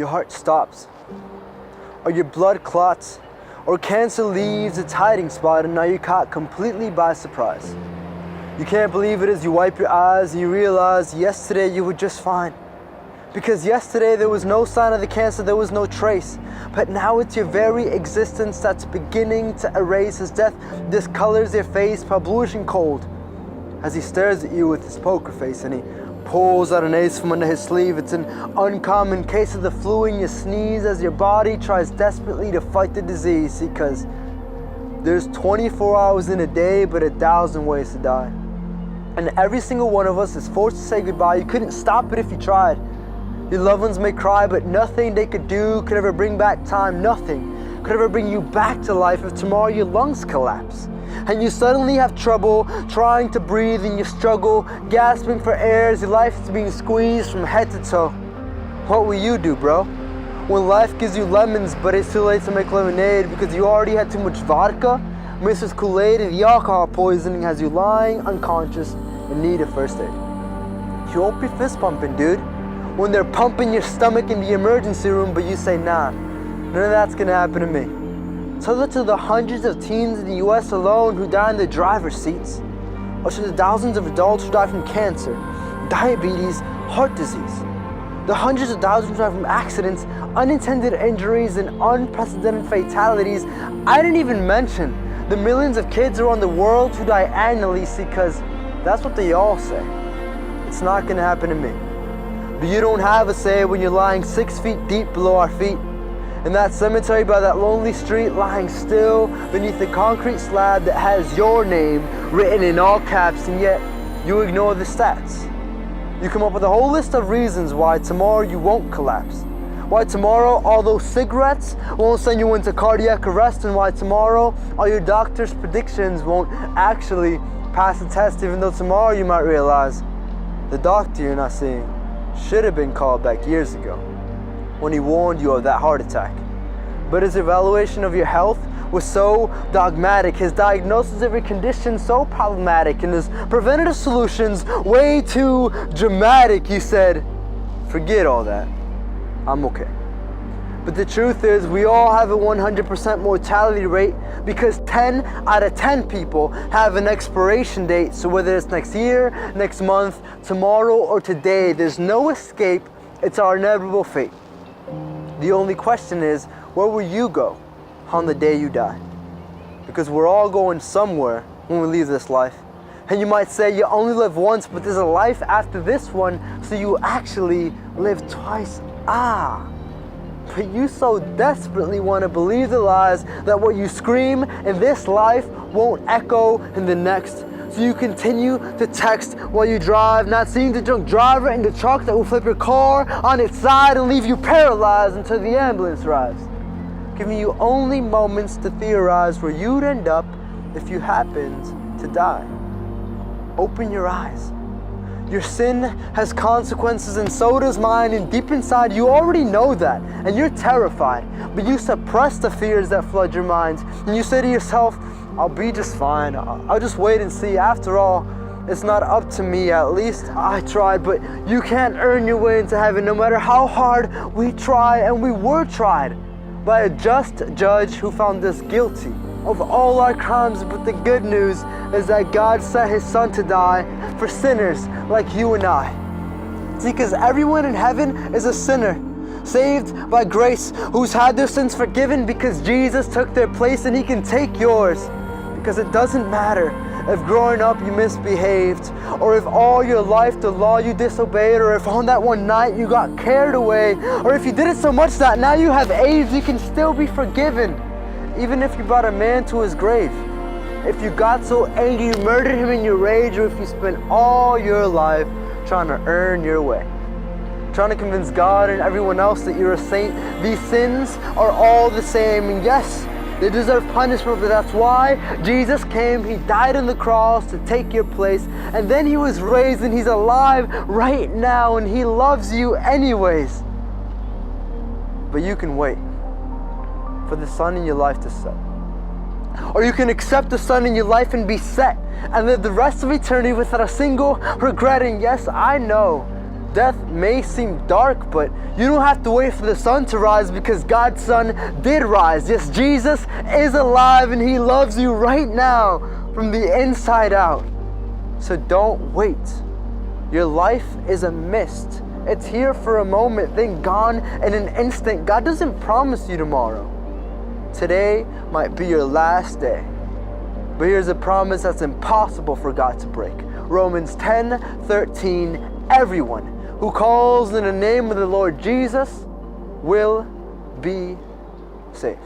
your heart stops, or your blood clots, or cancer leaves its hiding spot and now you're caught completely by surprise. You can't believe it as you wipe your eyes and you realize yesterday you were just fine. Because yesterday there was no sign of the cancer, there was no trace. But now it's your very existence that's beginning to erase as death discolors your face, pale bluish and cold. As he stares at you with his poker face and he pulls out an ace from under his sleeve. It's an uncommon case of the flu in your sneeze as your body tries desperately to fight the disease, because there's 24 hours in a day but 1,000 ways to die. And every single one of us is forced to say goodbye. You couldn't stop it if you tried. Your loved ones may cry, but nothing they could do could ever bring back time. Nothing could ever bring you back to life if tomorrow your lungs collapse and you suddenly have trouble trying to breathe and you struggle, gasping for air as your life is being squeezed from head to toe. What will you do, bro? When life gives you lemons, but it's too late to make lemonade because you already had too much vodka, Mrs. Kool-Aid, and the alcohol poisoning has you lying unconscious in need of first aid. You won't be fist pumping, dude, when they're pumping your stomach in the emergency room, but you say, nah, none of that's gonna happen to me. Tell that to the hundreds of teens in the US alone who die in the driver's seats, or to the thousands of adults who die from cancer, diabetes, heart disease, the hundreds of thousands who die from accidents, unintended injuries, and unprecedented fatalities. I didn't even mention the millions of kids around the world who die annually, because that's what they all say. It's not gonna happen to me. But you don't have a say when you're lying 6 feet deep below our feet, in that cemetery by that lonely street, lying still beneath the concrete slab that has your name written in all caps, and yet you ignore the stats. You come up with a whole list of reasons why tomorrow you won't collapse, why tomorrow all those cigarettes won't send you into cardiac arrest, and why tomorrow all your doctor's predictions won't actually pass the test, even though tomorrow you might realize the doctor you're not seeing should have been called back years ago when he warned you of that heart attack. But his evaluation of your health was so dogmatic, his diagnosis of your condition so problematic, and his preventative solutions way too dramatic. He said, forget all that, I'm okay. But the truth is, we all have a 100% mortality rate because 10 out of 10 people have an expiration date. So whether it's next year, next month, tomorrow, or today, there's no escape. It's our inevitable fate. The only question is, where will you go on the day you die? Because we're all going somewhere when we leave this life. And you might say you only live once, but there's a life after this one, so you actually live twice. But you so desperately want to believe the lies that what you scream in this life won't echo in the next. So you continue to text while you drive, not seeing the drunk driver in the truck that will flip your car on its side and leave you paralyzed until the ambulance arrives, giving you only moments to theorize where you'd end up if you happened to die. Open your eyes. Your sin has consequences, and so does mine, and deep inside you already know that, and you're terrified, but you suppress the fears that flood your mind, and you say to yourself, I'll be just fine, I'll just wait and see. After all, it's not up to me, at least I tried. But you can't earn your way into heaven no matter how hard we try, and we were tried by a just judge who found us guilty of all our crimes. But the good news is that God sent his son to die for sinners like you and I. See, because everyone in heaven is a sinner, saved by grace, who's had their sins forgiven because Jesus took their place, and he can take yours. Because it doesn't matter if growing up you misbehaved, or if all your life the law you disobeyed, or if on that one night you got carried away, or if you did it so much that now you have AIDS, you can still be forgiven. Even if you brought a man to his grave, if you got so angry you murdered him in your rage, or if you spent all your life trying to earn your way, trying to convince God and everyone else that you're a saint, these sins are all the same. And yes, they deserve punishment, but that's why Jesus came. He died on the cross to take your place, and then he was raised, and he's alive right now, and he loves you anyways. But you can wait for the sun in your life to set. Or you can accept the sun in your life and be set, and live the rest of eternity without a single regret. And yes, I know Death may seem dark, but you don't have to wait for the sun to rise because God's Son did rise. Yes, Jesus is alive and He loves you right now from the inside out. So don't wait. Your life is a mist. It's here for a moment, then gone in an instant. God doesn't promise you tomorrow. Today might be your last day. But here's a promise that's impossible for God to break. Romans 10:13, everyone who calls in the name of the Lord Jesus will be saved.